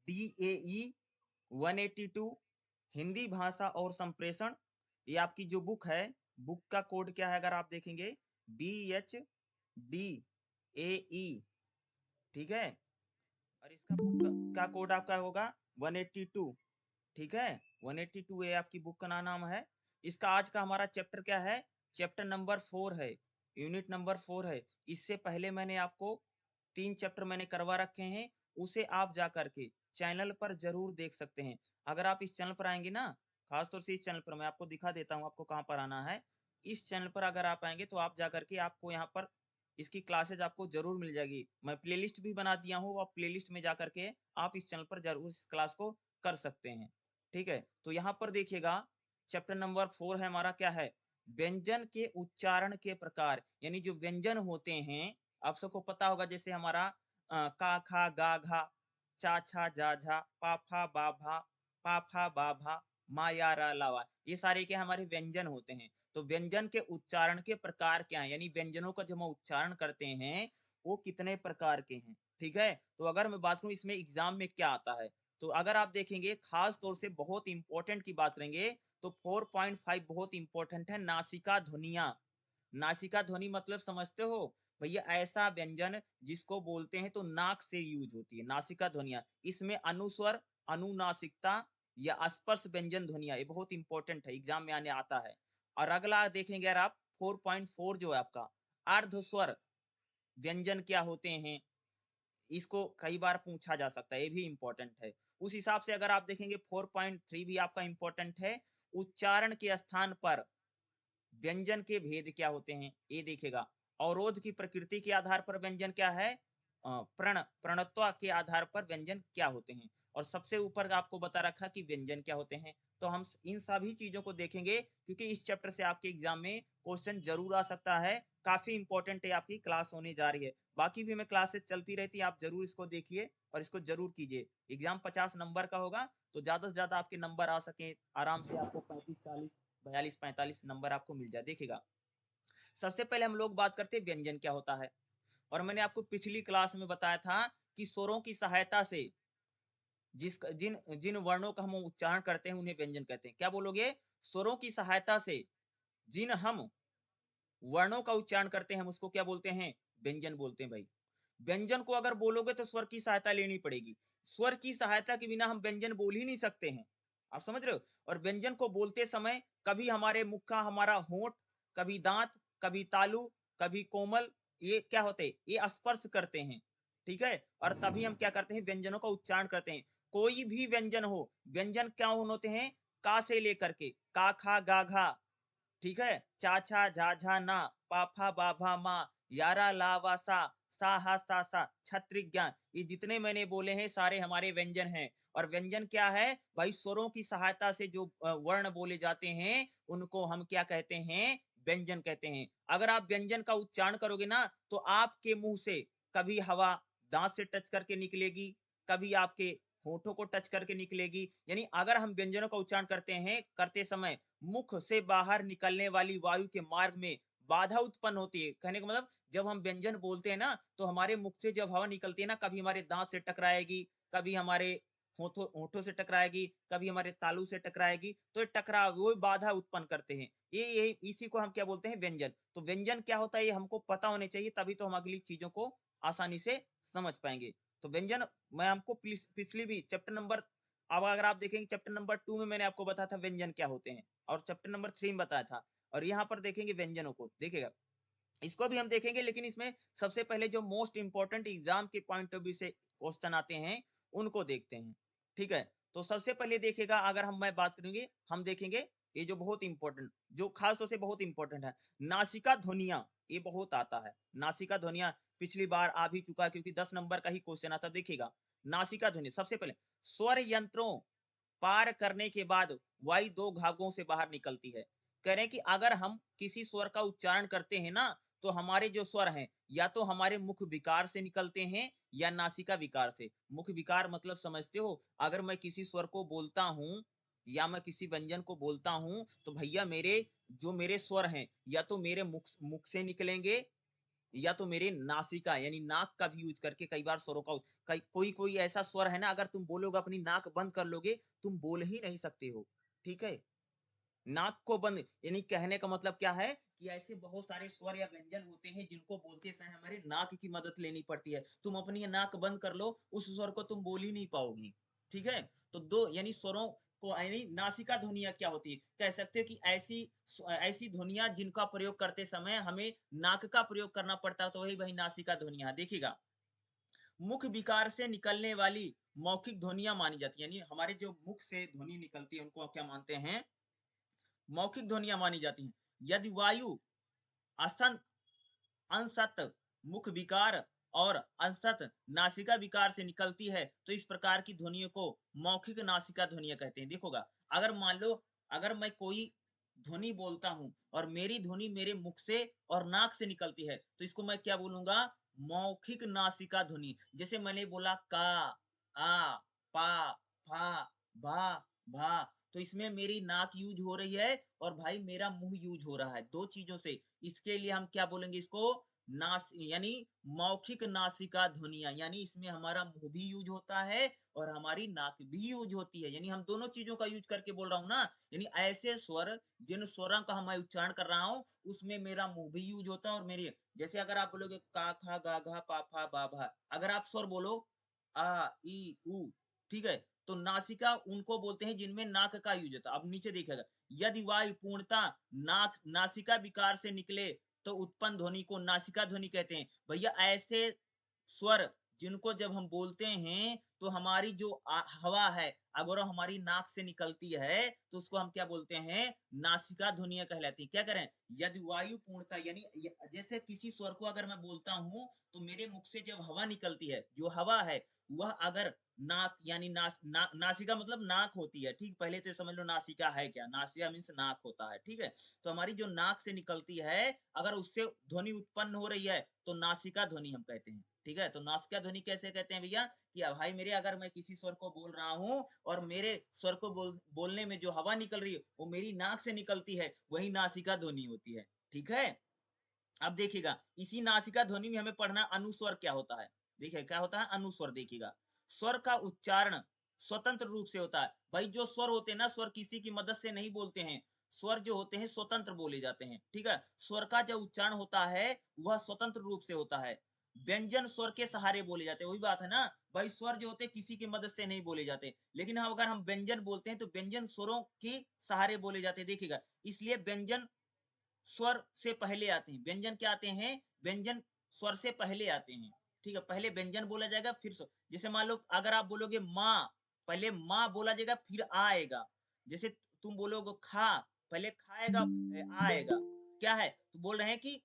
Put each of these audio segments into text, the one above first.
DAE 182 Hindi भाषा और संप्रेषण। ये आपकी जो बुक है, बुक का कोड क्या है अगर आप देखेंगे, BHDAE, ठीक है। और इसका बुक का कोड आपका होगा 182, ठीक है। 182 ए आपकी बुक का नाम है। इसका आज का हमारा चैप्टर क्या है, चैप्टर नंबर 4 है, यूनिट नंबर 4 है। इससे पहले मैंने आपको 3 चैप्टर मैंने करवा रखे हैं, उसे आप जा करके चैनल पर जरूर देख सकते हैं। अगर आप इस चैनल पर आएंगे ना, खासतौर से इस चैनल पर मैं आपको दिखा देता हूँ आपको कहाँ पर आना है। इस चैनल पर अगर आप आएंगे तो आप जा करके आपको यहाँ पर इसकी क्लासेज आपको जरूर मिल जाएगी। मैं प्लेलिस्ट भी बना दिया हूँ, आप प्लेलिस्ट में जा करके आप इस चैनल पर जरूर इस क्लास को कर सकते हैं, ठीक है। तो यहाँ पर देखिएगा चैप्टर नंबर 4 है हमारा, क्या है, व्यंजन के उच्चारण के प्रकार। यानी जो व्यंजन होते हैं, आप सबको पता होगा, जैसे हमारा का खा गा घा, चा छा जा झा, पा फा बा भा, पा फा बा भा, मा या रा लावा, ये सारे के हमारे व्यंजन होते हैं। तो व्यंजन के उच्चारण के प्रकार क्या है, यानी व्यंजनों का जब हम उच्चारण करते हैं वो कितने प्रकार के हैं, ठीक है। तो अगर मैं बात करूं इसमें एग्जाम में क्या आता है, तो अगर आप देखेंगे खास तौर से बहुत इंपॉर्टेंट की बात करेंगे तो 4.5 बहुत इंपॉर्टेंट है, नासिका ध्वनिया। नासिका ध्वनि मतलब समझते हो भैया, ऐसा व्यंजन जिसको बोलते हैं तो नाक से यूज होती है, नासिका ध्वनिया। इसमें अनुस्वर, अनुनासिकता या स्पर्श व्यंजन ध्वनिया, ये बहुत इंपॉर्टेंट है, एग्जाम में आने आता है। और अगला देखेंगे अगर आप 4.4 जो है आपका अर्धस्वर व्यंजन क्या होते हैं, इसको कई बार पूछा जा सकता है, ये भी इंपॉर्टेंट है। उस हिसाब से अगर आप देखेंगे 4.3 भी आपका इंपॉर्टेंट है, उच्चारण के स्थान पर व्यंजन के भेद क्या होते हैं ये देखेगा। अवरोध की प्रकृति के आधार पर व्यंजन क्या है, प्रणत्व के आधार पर व्यंजन क्या होते हैं। और सबसे ऊपर आपको बता रखा कि व्यंजन क्या होते हैं। तो हम इन सभी चीजों को देखेंगे क्योंकि इस चैप्टर से आपके एग्जाम में क्वेश्चन जरूर आ सकता है, काफी इंपॉर्टेंट है, आपकी क्लास होने जा रही है। बाकी भी में क्लासेस चलती रहती है, आप जरूर इसको देखिए और इसको जरूर कीजिए। एग्जाम 50 नंबर का होगा, तो ज्यादा से ज्यादा आपके नंबर आ सके, आराम से आपको 35 40 42 45 नंबर आपको मिल जाए, देखिएगा। सबसे पहले हम लोग बात करते हैं व्यंजन क्या होता है। और मैंने आपको पिछली क्लास में बताया था कि स्वरों की सहायता से जिस जिन जिन वर्णों का हम उच्चारण करते हैं उन्हें व्यंजन कहते हैं। क्या बोलोगे, स्वरों की सहायता से जिन हम वर्णों का उच्चारण करते हैं हम उसको क्या बोलते हैं, व्यंजन बोलते हैं भाई। व्यंजन को अगर बोलोगे तो स्वर की सहायता लेनी पड़ेगी, स्वर की सहायता के बिना हम व्यंजन बोल ही नहीं सकते हैं, आप समझ रहे हो। और व्यंजन को बोलते समय कभी हमारे मुख का हमारा होंठ, कभी दांत, कभी तालु, कभी कोमल, ये क्या होते हैं, ये स्पर्श करते हैं, ठीक है। और तभी हम क्या करते हैं, व्यंजनों का उच्चारण करते हैं। कोई भी व्यंजन हो, व्यंजन क्या होते हैं, का से लेकर के का खा गा घा, ठीक है, चाचा झाझा ना, पाफा बाभा मा, यारा लावा सा हा सा छत्रिज्ञान, ये जितने मैंने बोले हैं सारे हमारे व्यंजन हैं। और व्यंजन क्या है भाई, स्वरों की सहायता से जो वर्ण बोले जाते हैं उनको हम क्या कहते हैं, व्यंजन कहते हैं। अगर आप व्यंजन का उच्चारण करोगे ना तो आपके मुंह से कभी हवा दांत से टच करके निकलेगी, कभी आपके होठों को टच करके निकलेगी। यानी अगर हम व्यंजनों का उच्चारण करते हैं, करते समय मुख से बाहर निकलने वाली वायु के मार्ग में बाधा उत्पन्न होती है। कहने का मतलब जब हम व्यंजन बोलते हैं ना तो हमारे मुख से जब हवा निकलती है ना, कभी हमारे दांत से टकराएगी, कभी हमारे होठों होठों से टकराएगी, कभी हमारे तालू से टकराएगी, तो ये टकराव वो बाधा उत्पन्न करते हैं। ये इसी को हम क्या बोलते हैं, व्यंजन। तो व्यंजन क्या होता है ये हमको पता होने चाहिए, तभी तो हम अगली चीजों को आसानी से समझ पाएंगे। तो व्यंजन मैं हमको पिछली भी चैप्टर नंबर, अब अगर आप देखेंगे चैप्टर नंबर 2 में मैंने आपको बताया था व्यंजन क्या होते हैं, और चैप्टर नंबर 3 में बताया था। और यहाँ पर देखेंगे व्यंजनों को, देखिएगा इसको भी हम देखेंगे, लेकिन इसमें सबसे पहले जो मोस्ट इंपॉर्टेंट एग्जाम के पॉइंट ऑफ व्यू से क्वेश्चन आते हैं उनको देखते हैं, ठीक है। तो सबसे पहले देखिएगा, अगर मैं बात करेंगे, हम देखेंगे ये जो बहुत इंपॉर्टेंट, जो खास तौर से बहुत इंपॉर्टेंट है, नासिका ध्वनिया, ये बहुत आता है। नासिका ध्वनिया पिछली बार आ भी चुका है क्योंकि 10 नंबर का ही क्वेश्चन आता, देखिएगा। नासिका ध्वनि सबसे पहले स्वर यंत्रों पार करने के बाद वायु दो भागों से बाहर निकलती है। कह रहे हैं कि अगर हम किसी स्वर का उच्चारण करते हैं ना तो हमारे जो स्वर हैं या तो हमारे मुख विकार से निकलते हैं या नासिका विकार से। मुख विकार मतलब समझते हो, अगर मैं किसी स्वर को बोलता हूं या मैं किसी व्यंजन को बोलता हूं तो भैया मेरे जो मेरे स्वर हैं या तो मेरे मुख मुख से निकलेंगे या तो मेरे नासिका यानी नाक का भी यूज करके कई बार स्वरों का कोई कोई ऐसा स्वर है ना, अगर तुम बोलोगे अपनी नाक बंद कर लोगे, तुम बोल ही नहीं सकते हो। ठीक है? नाक को बंद यानी कहने का मतलब क्या है कि ऐसे बहुत सारे स्वर या व्यंजन होते हैं जिनको बोलते समय हमारे नाक की मदद लेनी पड़ती है। तुम अपनी नाक बंद कर लो, उस स्वर को तुम बोल ही नहीं पाओगी। ठीक है? तो दो यानी स्वरों को यानी नासिका ध्वनियाँ क्या होती है? कह सकते हो कि ऐसी ऐसी ध्वनियाँ जिनका प्रयोग करते समय हमें नाक का प्रयोग करना पड़ता है, तो वही नासिका ध्वनियाँ। देखिएगा, मुख विकार से निकलने वाली मौखिक ध्वनियाँ मानी जाती है, यानी हमारे जो मुख से ध्वनि निकलती है उनको क्या मानते हैं? मौखिक ध्वनियां मानी जाती हैं। यदि वायु असन अंशत मुख विकार और अंशत नासिका विकार से निकलती है तो इस प्रकार की ध्वनियों को मौखिक नासिका ध्वनियां कहते हैं। देखोगा, अगर मान लो अगर मैं कोई ध्वनि बोलता हूं और मेरी ध्वनि मेरे मुख से और नाक से निकलती है तो इसको मैं क्या बोलूंगा? मौखिक नासिका ध्वनि। जैसे मैंने बोला का, आ, पा, फा, भा, भा, तो इसमें मेरी नाक यूज हो रही है और भाई मेरा मुंह यूज हो रहा है, दो चीजों से। इसके लिए हम क्या बोलेंगे इसको? नास यानी मौखिक नासिका ध्वनियां, यानी इसमें हमारा मुंह भी यूज होता है और हमारी नाक भी यूज होती है, यानी हम दोनों चीजों का यूज करके बोल रहा हूं ना। यानी ऐसे स्वर जिन स्वरों का मैं उच्चारण कर रहा हूं उसमें मेरा मुंह भी यूज होता है और मेरे जैसे अगर आप बोलोगे का खा गा घा पा फा बा भा, अगर आप स्वर बोलो आ ई उ, ठीक है, तो नासिका उनको बोलते हैं जिनमें नाक का यूज होता है। अब नीचे देखिएगा, यदि वायु पूर्णता नाक नासिका विकार से निकले तो उत्पन्न ध्वनि को नासिका ध्वनि कहते हैं। भैया ऐसे स्वर जिनको जब हम बोलते हैं तो हमारी जो हवा है अगर हमारी नाक से निकलती है तो उसको हम क्या बोलते हैं? नासिका ध्वनियां कहलाती है। क्या करें? यदि वायु पूर्णता यानी जैसे किसी स्वर को अगर मैं बोलता हूं तो मेरे मुख से जब हवा निकलती है, जो हवा है वह अगर नाक यानी नासिका मतलब नाक होती है। ठीक, पहले तो समझ लो नासिका है क्या, नासिका मीन्स नाक होता है। ठीक है, तो हमारी जो नाक से निकलती है अगर उससे ध्वनि उत्पन्न हो रही है तो नासिका ध्वनि हम कहते हैं। ठीक है, तो नासिका ध्वनि कैसे कहते हैं भैया? कि भाई मेरे अगर मैं किसी स्वर को बोल रहा हूं और मेरे स्वर को बोलने में जो हवा निकल रही है वो मेरी नाक से निकलती है, वही नासिका ध्वनि होती है। ठीक है, अब देखिएगा इसी नासिका ध्वनि में हमें पढ़ना अनुस्वर क्या होता है। देखिए क्या होता है अनुस्वर। देखिएगा, स्वर का उच्चारण स्वतंत्र रूप से होता है। भाई जो स्वर होते हैं ना, स्वर किसी की मदद से नहीं बोलते हैं, स्वर जो होते हैं स्वतंत्र बोले जाते हैं। ठीक है, स्वर का जो उच्चारण होता है वह स्वतंत्र रूप से होता है। व्यंजन स्वर के सहारे बोले जाते हैं, वही बात है ना भाई, स्वर जो होते हैं किसी की मदद से नहीं बोले जाते, लेकिन हम अगर हम व्यंजन बोलते हैं तो व्यंजन स्वरों के सहारे बोले जाते हैं। देखिएगा, इसलिए व्यंजन स्वर से पहले आते हैं। व्यंजन क्या आते हैं? व्यंजन स्वर से पहले आते हैं। ठीक है, पहले व्यंजन बोला जाएगा फिर स्वर। जैसे मान लो अगर आप बोलोगे माँ, पहले माँ बोला जाएगा फिर आ आएगा। जैसे तुम बोलोगे खा, पहले खाएगा आएगा। क्या है तो बोल रहे हैं कि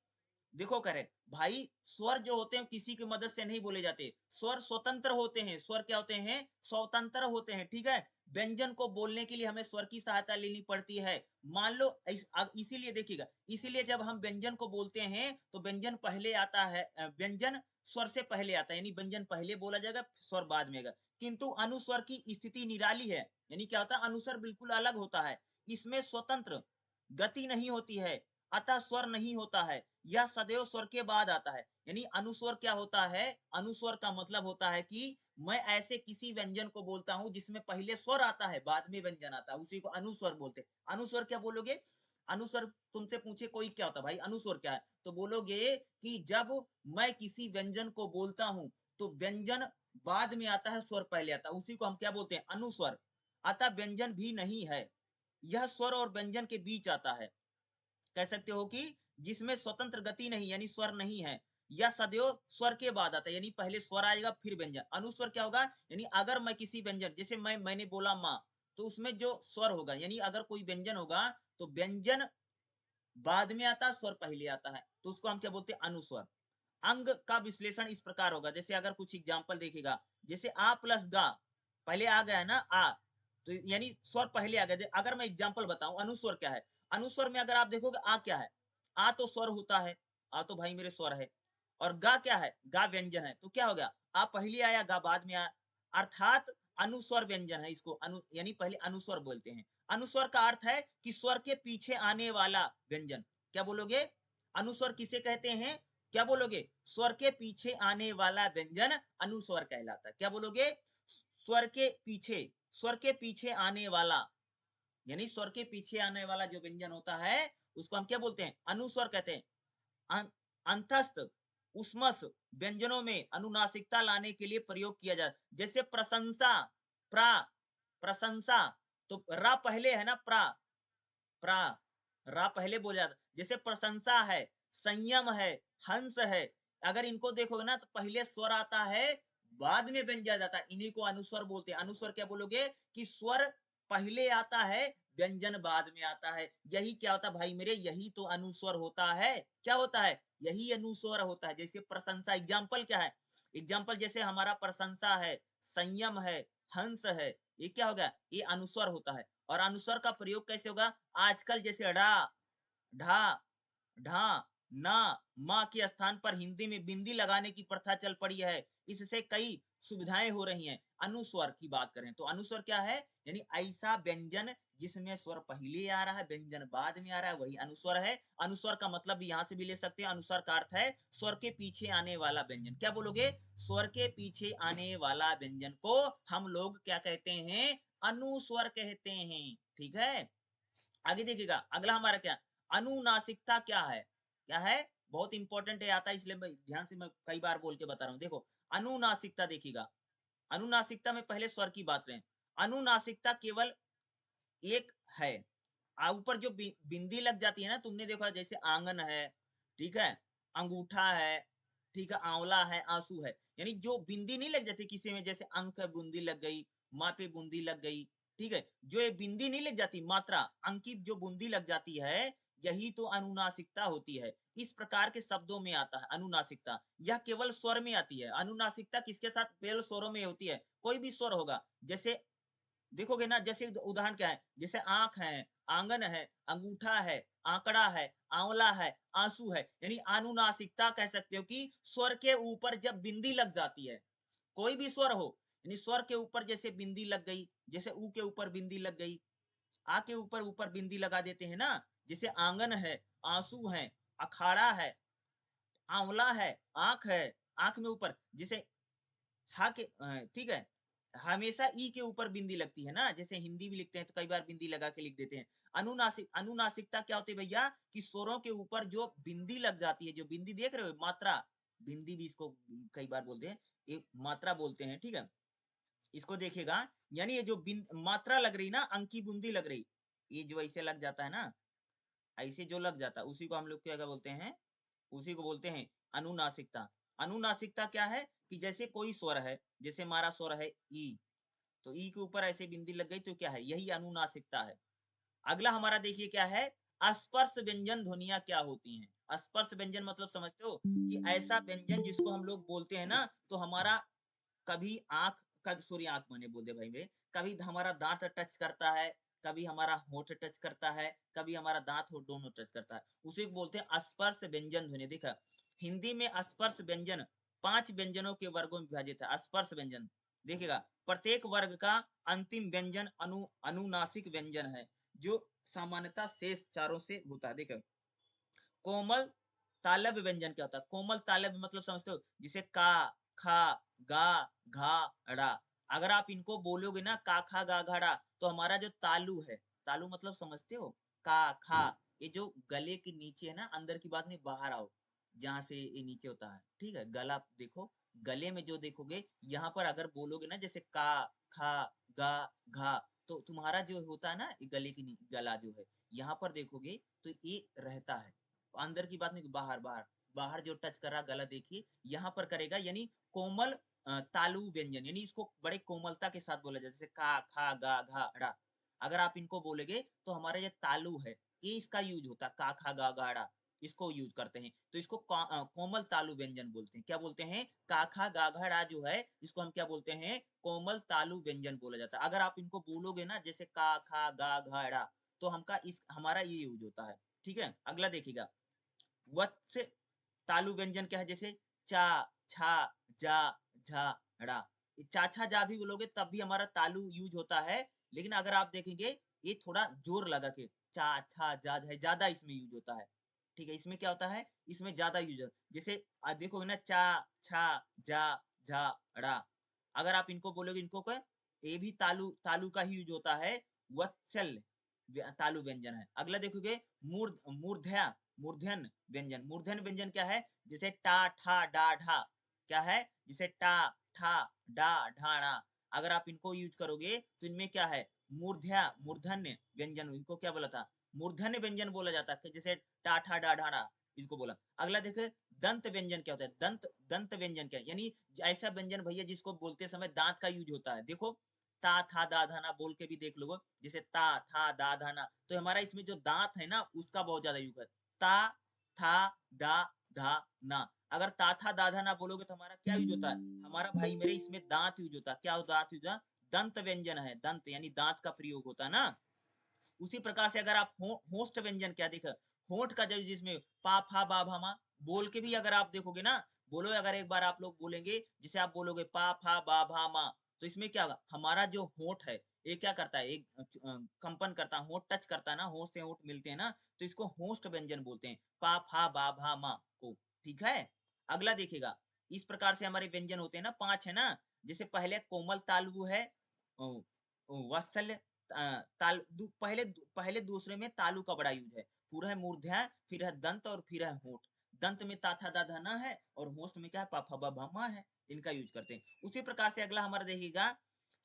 देखो करें भाई, स्वर जो होते हैं किसी की मदद से नहीं बोले जाते, स्वर स्वतंत्र होते हैं। स्वर क्या होते हैं? स्वतंत्र होते हैं। ठीक है, व्यंजन को बोलने के लिए हमें स्वर की सहायता लेनी पड़ती है। मान लो इसीलिए देखिएगा, इसीलिए जब हम व्यंजन को बोलते हैं तो व्यंजन पहले आता है, व्यंजन स्वर से पहले आता है, यानी व्यंजन पहले बोला जाएगा स्वर बाद में आएगा। किंतु अनुस्वर की स्थिति निराली है, यानी क्या होता है? अनुस्वर बिल्कुल अलग होता है, इसमें स्वतंत्र गति नहीं होती है, अतः स्वर नहीं होता है, यह सदैव स्वर के बाद आता है। यानी अनुस्वर क्या होता है? अनुस्वर का मतलब होता है कि मैं ऐसे किसी व्यंजन को बोलता हूं जिसमें पहले स्वर आता है बाद में व्यंजन आता है, उसी को अनुस्वर बोलते हैं। अनुस्वर क्या बोलोगे? अनुस्वर तुमसे पूछे कोई क्या होता है भाई, अनुस्वर क्या है, तो बोलोगे कि जब मैं किसी व्यंजन को बोलता हूं तो व्यंजन बाद में आता है, स्वर पहले आता है, उसी को हम क्या बोलते हैं? अनुस्वर। अतः व्यंजन भी नहीं है, यह स्वर और व्यंजन के बीच आता है। कह सकते हो कि जिसमें स्वतंत्र गति नहीं यानी स्वर नहीं है, या सदैव स्वर के बाद आता है, यानी पहले स्वर आएगा फिर व्यंजन। अनुस्वर क्या होगा? यानी अगर मैं किसी व्यंजन, जैसे मैंने बोला माँ, तो उसमें जो स्वर होगा, यानी अगर कोई व्यंजन होगा तो व्यंजन बाद में आता है, स्वर पहले आता है, तो उसको हम क्या बोलते हैं? अनुस्वर। अंग का विश्लेषण इस प्रकार होगा, जैसे अगर कुछ एग्जाम्पल देखेगा, जैसे आ प्लस गा, पहले आ गया है ना आ, तो यानी स्वर पहले आ गया। अगर मैं एग्जाम्पल बताऊं अनुस्वर क्या है, अनुस्वर में अगर आप देखोगे आ क्या है? आ तो स्वर होता है, आ तो भाई मेरे स्वर है, और गा क्या है? गा व्यंजन है, तो क्या हो गया? आ पहले आया गा बाद में आया, अर्थात अनुस्वर व्यंजन है, इसको यानी पहले अनुस्वर बोलते हैं। अनुस्वर का अर्थ है कि स्वर के पीछे आने वाला व्यंजन। क्या बोलोगे? अनुस्वर किसे कहते हैं? क्या बोलोगे? स्वर के पीछे आने वाला व्यंजन अनुस्वर कहलाता है। क्या बोलोगे? स्वर के पीछे आने वाला, यानी स्वर के पीछे आने वाला जो व्यंजन होता है उसको हम क्या बोलते हैं? अनुस्वर कहते हैं। अंतस्थ उष्मस व्यंजनों में अनुनासिकता लाने के लिए प्रयोग किया जाता, जैसे प्रशंसा, प्रा, प्रशंसा, तो रा पहले है ना, प्रा, प्रा, रा पहले बोला जाता, जैसे प्रशंसा है, संयम है, हंस है, अगर इनको देखोगे ना तो पहले स्वर आता है, बाद में व्यंजन जाता है, इन्हीं को अनुस्वर बोलते हैं। अनुस्वर क्या बोलोगे? कि स्वर पहले आता है, व्यंजन बाद में आता है। यही क्या होता है भाई मेरे? यही तो अनुस्वर होता है। क्या होता है? यही अनुस्वर होता है। जैसे प्रशंसा, एग्जाम्पल क्या है? एग्जाम्पल जैसे हमारा प्रशंसा है, संयम है, हंस है, ये क्या होगा? ये अनुस्वर होता है। और अनुस्वर का प्रयोग कैसे होगा? आजकल जैसे ढा, ढा, ढा, ना, माँ के स्थान पर हिंदी में बिंदी लगाने की प्रथा चल पड़ी है। इससे कई सुविधाएं हो रही हैं। अनुस्वर की बात करें तो अनुस्वर क्या है? यानी ऐसा व्यंजन जिसमें स्वर पहले आ रहा है, व्यंजन बाद में आ रहा है, वही अनुस्वर है। अनुस्वर का मतलब भी यहाँ से भी ले सकते हैं। अनुस्वर का अर्थ है स्वर के पीछे आने वाला व्यंजन। क्या बोलोगे? स्वर के पीछे आने वाला व्यंजन को हम लोग क्या कहते हैं? अनुस्वर कहते हैं। ठीक है, आगे देखिएगा। अगला हमारा क्या? अनुनासिकता क्या है? क्या है? बहुत इंपॉर्टेंट है, आता है, इसलिए मैं ध्यान से मैं कई बार बोल के बता रहा हूं। देखो, अनुनासिकता देखिएगा। अनुनासिकता में पहले स्वर की बात करें। अनुनासिकता केवल एक है, ऊपर जो बिंदी लग जाती है ना, तुमने देखा जैसे आंगन है, ठीक है, अंगूठा है, ठीक है, आंवला है, आंसू है, यानी जो बिंदी नहीं लग जाती किसी में, जैसे अंक पे बूंदी लग गई, माँ पे बूंदी लग गई, ठीक है, जो ये बिंदी नहीं लग जाती, मात्रा अंक की जो बूंदी लग जाती है, यही तो अनुनासिकता होती है। इस प्रकार के शब्दों में आता है अनुनासिकता। यह केवल स्वर में आती है। अनुनासिकता किसके साथ? केवल स्वरों में होती है। कोई भी स्वर होगा, जैसे देखोगे ना, जैसे उदाहरण क्या है? जैसे आंख है, आंगन है, अंगूठा है, आंकड़ा है, आंवला है, आंसू है, यानी अनुनासिकता कह सकते हो कि स्वर के ऊपर जब बिंदी लग जाती है, कोई भी स्वर हो, यानी स्वर के ऊपर जैसे बिंदी लग गई, जैसे ऊ के ऊपर बिंदी लग गई, आ के ऊपर ऊपर बिंदी लगा देते हैं ना, जैसे आंगन है, आंसू है, अखाड़ा है, आंवला है, आंख है, आंख में ऊपर जैसे हा के ठीक है, हमेशा ई के ऊपर बिंदी लगती है ना, जैसे हिंदी भी लिखते हैं तो कई बार बिंदी लगा के लिख देते हैं। अनुनासिकता क्या होती है भैया? कि स्वरों के ऊपर जो बिंदी लग जाती है, जो बिंदी देख रहे हो, मात्रा, बिंदी भी इसको कई बार बोलते हैं, एक मात्रा बोलते हैं, ठीक है, इसको देखिएगा। यानी ये जो मात्रा लग रही ना, अंक की बूंदी लग रही, ये जो ऐसे लग जाता है ना, ऐसे जो लग जाता है, उसी को हम लोग क्या बोलते हैं? उसी को बोलते हैं अनुनासिकता। अनुनासिकता क्या है? कि जैसे कोई स्वर है, जैसे हमारा स्वर है ई, तो ई के ऊपर ऐसे बिंदी लग गई तो क्या है? यही अनुनासिकता है। अगला हमारा देखिए क्या है? स्पर्श व्यंजन ध्वनियां क्या होती हैं? स्पर्श व्यंजन मतलब समझते हो? कि ऐसा व्यंजन जिसको हम लोग बोलते हैं ना, तो हमारा कभी आंख, कभी सॉरी आंख मैंने बोल दिया भाई मेरे, कभी हमारा दांत टच करता है, कभी हमारा होठ टच करता है, कभी हमारा दांत होठ दोनों टच करता है, उसे बोलते हैं स्पर्श व्यंजन ध्वनि। देखा, हिंदी में स्पर्श व्यंजन 5 व्यंजनों के वर्गों में विभाजित है। स्पर्श व्यंजन देखिएगा, प्रत्येक वर्ग का अंतिम व्यंजन अनुनासिक व्यंजन है, जो सामान्यतः शेष चारों से होता है। देखो, कोमल तालव्य व्यंजन क्या होता है? कोमल तालव्य मतलब समझते हो? जिसे का, खा, गा, घा, ड़ा, अगर आप इनको बोलोगे ना, का, खा, गा, घा, ड़ा, तो हमारा जो तालु है, तालु मतलब समझते हो? का, खा, ये जो गले के नीचे है ना, अंदर की बात नहीं, बाहर आओ, जहां से ये नीचे होता है, ठीक है, गला देखो, गले में जो देखोगे, यहाँ पर अगर बोलोगे ना, जैसे का, खा, गा, घा, तो तुम्हारा जो होता है ना, गले की गला जो है, यहाँ पर देखोगे तो ये रहता है, अंदर की बात नहीं, बाहर, बाहर, बाहर जो टच कर रहा गला देखिए, यहाँ पर करेगा, यानी कोमल तालु व्यंजन, यानी इसको बड़े कोमलता के साथ बोला जाए, जैसे का, खा, गा, घा, ड़ा, अगर आप इनको बोलेगे तो हमारा ये तालु है, ये इसका यूज होता है, का, खा, गा, गा, ड़ा, इसको यूज करते हैं, तो इसको कोमल तालु व्यंजन बोलते हैं। क्या बोलते हैं? का, खा, गा, घा, ड़ा जो है, इसको हम क्या बोलते हैं? कोमल तालु व्यंजन बोला जाता है। अगर आप इनको बोलोगे ना, जैसे का, खा, गा, घा, ड़ा, तो हमका इस हमारा ये यूज होता है, ठीक है। अगला देखिएगा, वत्स तालु व्यंजन क्या है? जैसे चा, छा, जा, झा, ड़ा, चा, छा, जा भी बोलोगे तब भी हमारा तालु यूज होता है, लेकिन अगर आप देखेंगे ये थोड़ा जोर लगा के चा, छा, जा, झा, ज्यादा इसमें यूज होता है, ठीक है, इसमें क्या होता है, इसमें ज्यादा यूज, जैसे देखोगे ना, चा, छा, जा, झा, ड़ा, अगर आप इनको बोलोगे, इनको का ये भी तालु तालु का ही यूज होता है, वत्सल तालु व्यंजन है। अगला देखोगे मूर्ध्या, मूर्धन व्यंजन, मूर्धन व्यंजन क्या है, जैसे टा, ठा, डा, ढा, क्या है, जैसे टा, ठा, डा, ढाणा, अगर आप इनको यूज करोगे तो इनमें क्या है, मूर्ध्या, मूर्धन्य व्यंजन, इनको क्या बोला था, मूर्धन्य व्यंजन बोला जाता है, जैसे टा, ठा, डा, ढाणा, इसको बोला। अगला देखे दंत व्यंजन क्या होता है, दंत दंत व्यंजन क्या है, यानी ऐसा व्यंजन भैया जिसको बोलते समय दांत का यूज होता है। देखो ता, था, दा, धाना बोल के भी देख लो, जैसे ता, था, दा, धाना, तो हमारा इसमें जो दांत है ना उसका बहुत ज्यादा यूज है, ता, था, दा, धा, ना। अगर ता, था, दा, धा ना बोलोगे तो हमारा क्या यूज होता है, हमारा भाई मेरे इसमें दांत यूज होता है, क्या दांत यूज, दंत व्यंजन है, दंत यानी दांत का प्रयोग होता है ना। उसी प्रकार से अगर आप होस्ट व्यंजन क्या देखा, होंठ का जो जिसमें पा, फा, बा, भा, मा बोल के भी अगर आप देखोगे ना, बोलो अगर एक बार आप लोग बोलेंगे, जिसे आप बोलोगे पा, फा, बा, भा, मा, तो इसमें क्या होगा, हमारा जो होंठ है ये क्या करता है, एक कंपन करता है, होंठ टच करता है ना, होंठ से होंठ मिलते हैं ना, तो इसको होस्ट व्यंजन बोलते हैं, पा, फा, बा, भा, मा को। ठीक है, अगला देखेगा, इस प्रकार से हमारे व्यंजन होते हैं ना, 5 है ना, जैसे पहले कोमल तालु है, वत्सल ताल पहले पहले दूसरे में तालु का बड़ा यूज है, पूरा है मूर्धा, फिर है दंत और फिर है होठ, दंत में ता, था, दा, धना है, और होस्ट में क्या है, पा, फा, बा, भा, मा है, इनका यूज करते हैं। उसी प्रकार से अगला हमारा देखिएगा,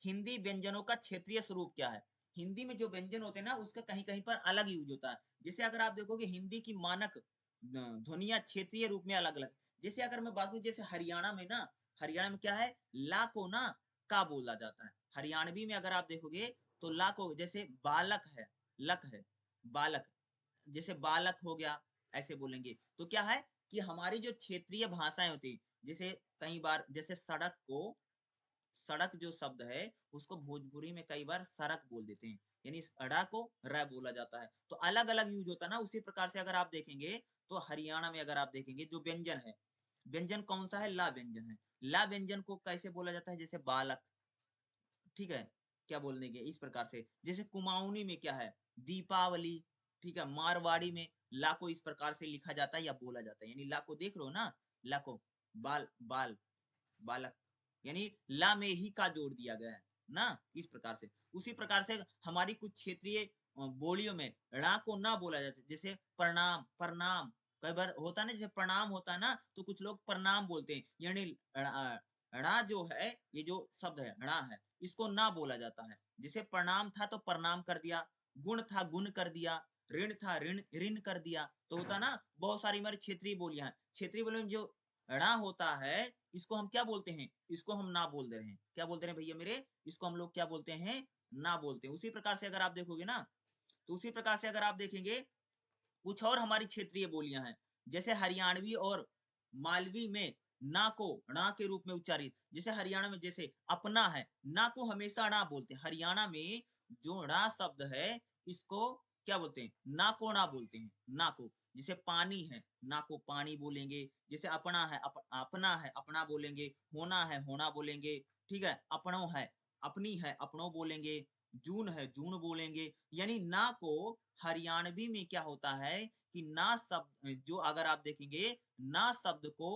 हिंदी व्यंजनों का क्षेत्रीय स्वरूप क्या है, हिंदी में जो व्यंजन होते हैं ना उसका कहीं कहीं पर अलग यूज होता है। जैसे अगर आप देखोगे हिंदी की मानक ध्वनिया क्षेत्रीय रूप में अलग अलग, जैसे अगर मैं बात करूं, जैसे हरियाणा में ना, हरियाणा में क्या है, ला को ना का बोला जाता है, हरियाणवी में अगर आप देखोगे तो ला को, जैसे बालक है, लक है, बालक, जैसे बालक हो गया, ऐसे बोलेंगे। तो क्या है कि हमारी जो क्षेत्रीय भाषाएं होती, जैसे कई बार जैसे सड़क को, सड़क जो शब्द है उसको भोजपुरी में कई बार सड़क बोल देते हैं, यानी अड़ा को र बोला जाता है, तो अलग अलग यूज होता है ना। उसी प्रकार से अगर आप देखेंगे तो हरियाणा में अगर आप देखेंगे जो व्यंजन है, व्यंजन कौन सा है, ला व्यंजन है, ला व्यंजन को कैसे बोला जाता है, जैसे बालक, ठीक है, क्या बोलने के इस प्रकार से, जैसे कुमाऊनी में क्या है, दीपावली, ठीक है, मारवाड़ी में ला को इस प्रकार से लिखा जाता है या बोला जाता है, यानी ला को देख रहे हो ना, ला को बाल, बाल, बालक, यानी ला में ही का जोड़ दिया गया है ना, इस प्रकार से। उसी प्रकार से हमारी कुछ क्षेत्रीय बोलियों में ड़ा को ना बोला जाता है, जैसे प्रणाम, प्रणाम, कई बार होता है ना, जैसे प्रणाम होता है ना तो कुछ लोग प्रणाम बोलते हैं, यानी ड़ा जो है, ये जो शब्द है ड़ा है, इसको ना बोला जाता है। जैसे प्रणाम था तो प्रणाम कर दिया, गुण था गुण कर दिया, ऋण था ऋण ऋण कर दिया, तो होता ना, बहुत सारी हमारी क्षेत्रीय बोलियां हैं। क्षेत्रीय बोलियों में जो ड़ा होता है इसको हम क्या बोलते हैं, इसको हम ना बोल दे रहे हैं, क्या बोलते हैं भैया मेरे, इसको हम लोग क्या बोलते हैं, ना बोलते हैं। उसी प्रकार से अगर आप देखोगे ना, तो उसी प्रकार से अगर आप देखेंगे कुछ और हमारी क्षेत्रीय बोलियां हैं, जैसे हरियाणवी और मालवी में ना को णा के रूप में उच्चारित, जैसे हरियाणा में जैसे अपना है, ना को हमेशा णा बोलते हैं, हरियाणा में जो णा शब्द है इसको क्या बोलते हैं, ना को णा बोलते हैं, ना को। जैसे पानी है, ना को पानी बोलेंगे, जैसे अपना है, अपना है अपना बोलेंगे, होना है होना बोलेंगे, ठीक है, अपनों है अपनी है अपनों बोलेंगे, जून है जून बोलेंगे, यानी ना को हरियाणवी में क्या होता है कि ना शब्द जो अगर आप देखेंगे, ना शब्द को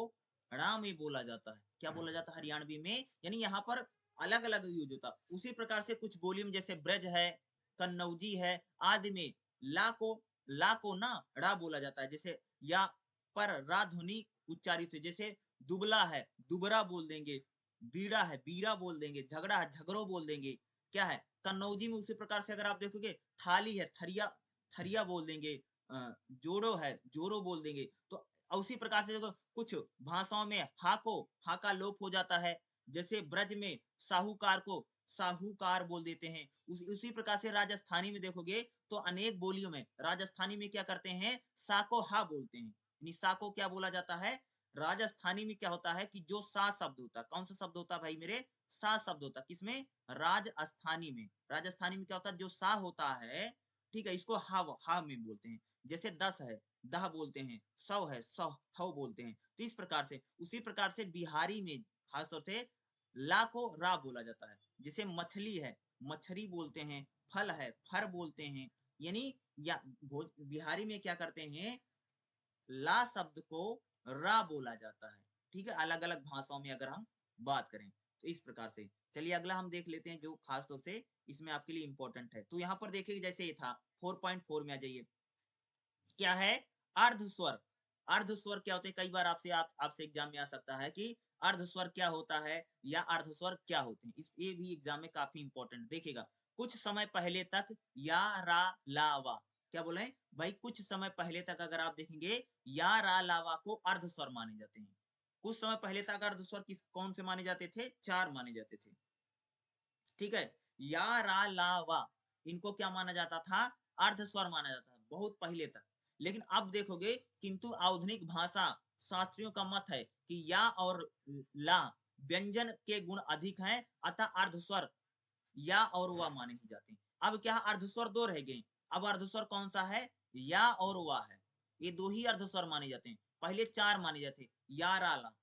णा में बोला जाता है, क्या बोला जाता है हरियाणवी में, यानी यहाँ पर अलग अलग यूज होता है। उसी प्रकार से कुछ बोली में जैसे ब्रज है, कन्नौजी है आदि में ला को ना ड़ा बोला जाता है, जैसे या पर रा ध्वनि उच्चारित है, जैसे दुबला है दुबरा बोल देंगे, बीड़ा है बीरा बोल देंगे, झगड़ा है झगड़ो बोल देंगे, क्या है कन्नौजी में। उसी प्रकार से अगर आप देखोगे थाली है थरिया थरिया बोल देंगे, जोड़ो है जोरो बोल देंगे। तो उसी प्रकार से देखो कुछ भाषाओं में हा का लोप हो जाता है, जैसे ब्रज में साहूकार को साहूकार बोल देते हैं। उसी प्रकार से राजस्थानी में देखोगे तो अनेक बोलियों में राजस्थानी में क्या करते हैं, सा को हा बोलते हैं, यानी सा को क्या बोला जाता है, राजस्थानी में क्या होता है कि जो सा शब्द होता है, कौन सा शब्द होता है भाई मेरे, सा शब्द होता है, किसमें, राजस्थानी में। राजस्थानी में क्या होता है, जो सा होता है, ठीक है, इसको हा में बोलते हैं। जैसे 10 है दह बोलते हैं, 100 है सौ हव बोलते हैं। तो इस प्रकार से, उसी प्रकार से बिहारी में खासतौर से ला को रा बोला जाता है, जैसे मछली है मछरी बोलते हैं, फल है फर बोलते हैं, यानी या बिहारी में क्या करते हैं, ला शब्द को रा बोला जाता है। ठीक है, अलग अलग भाषाओं में अगर हम बात करें तो इस प्रकार से। चलिए अगला हम देख लेते हैं जो खास तौर से इसमें आपके लिए इंपॉर्टेंट है। तो यहाँ पर देखिए जैसे ये था 4.4 में आ जाइए, क्या है अर्धस्वर। अर्धस्वर क्या होते हैं, कई बार आपसे एग्जाम में आ सकता है कि अर्धस्वर क्या होता है या अर्धस्वर क्या होते हैं। इस ये भी एग्जाम में काफी इंपॉर्टेंट देखिएगा। कुछ समय पहले तक या रा ला वा, क्या बोले भाई, कुछ समय पहले तक अगर आप देखेंगे या रा ला वा को अर्धस्वर माने जाते हैं। कुछ समय पहले तक अर्धस्वर किस कौन से माने जाते थे, 4 माने जाते थे। ठीक है, या रा ला वा इनको क्या माना जाता था, अर्धस्वर माना जाता था बहुत पहले तक। लेकिन अब देखोगे किंतु आधुनिक भाषा शास्त्रियों का मत है कि या और ला व्यंजन के गुण अधिक हैं, अतः अर्धस्वर या और वा माने ही जाते हैं। अब क्या अर्धस्वर 2 रह गए। अब अर्धस्वर कौन सा है, या और वा है। ये 2 ही अर्धस्वर माने जाते हैं, पहले 4 माने जाते, या रा ला,